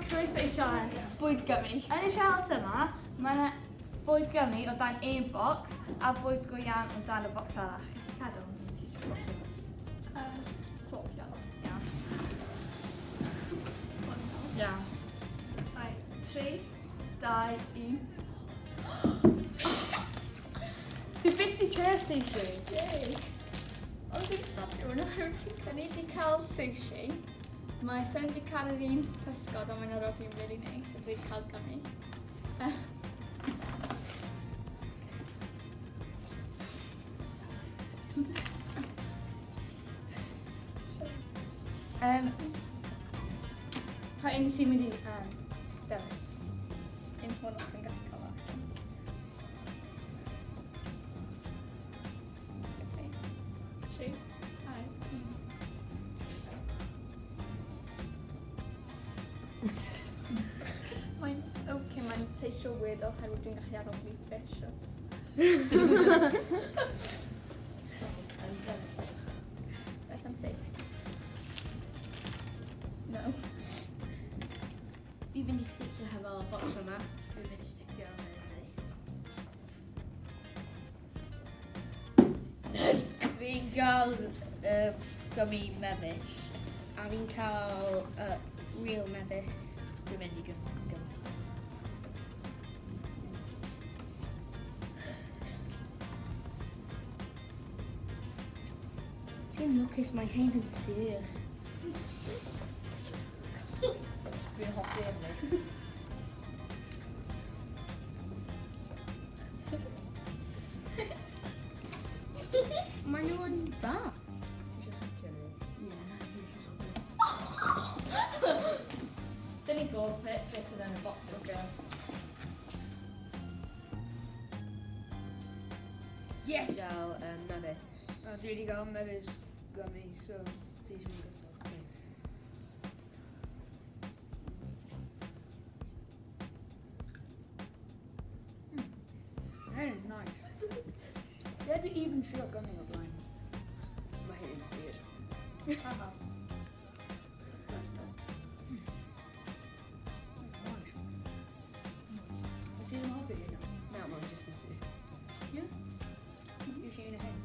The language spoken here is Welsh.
Croeso i siarad bwyd gummy. Yn y siarad yma, mae yna bwyd gummy o dan un bocs a bwyd go iawn o dan y bocs arall. Chi'n cadw? Swapio. Iawn. Iawn. 3, 2, 1. Dwi byth di trio sushi. Yay! Ond dwi'n stopio hwnna, da ni wedi cael sushi. Mae Son wedi cael yr un pysgod, ond mae'n aroglu'n really neis, so dwi wedi cael gummy. Pa un sy'n mynd i dewis? Un hwn o'ch yn gallu cael allan. Okay. 3, 2, 1. Mae'n teistio weird oherwydd dwi'n gallu aroglu fish. Beth am ti? No. Fi'n mynd i sticio hefo bocs yma. Fi'n mynd i sticio mewn. Fi'n cael gummy mefus. A fi'n cael real mefus. Dwi'n mynd i gyntaf. Ti'n lwcus mae hein yn syr. Dwi'n hoffi hynny. Mae nhw yn dda. Ti eisiau ffitio nhw? Ie, dwi eisiau sôn. Dyn ni gwybod beth sydd yn y bocs o'r go. Yes! Dwi'n gael mefus. A dwi wedi cael mefus gummy, so ti eisiau mynd gyntaf. Very nice. Did we even trio gummy o blaen? Mae hyn yn sir. Haha. Ti ddim hoffi hynna? Na, mae'n jyst yn syr. Ie? Yw'r sy'n hyn?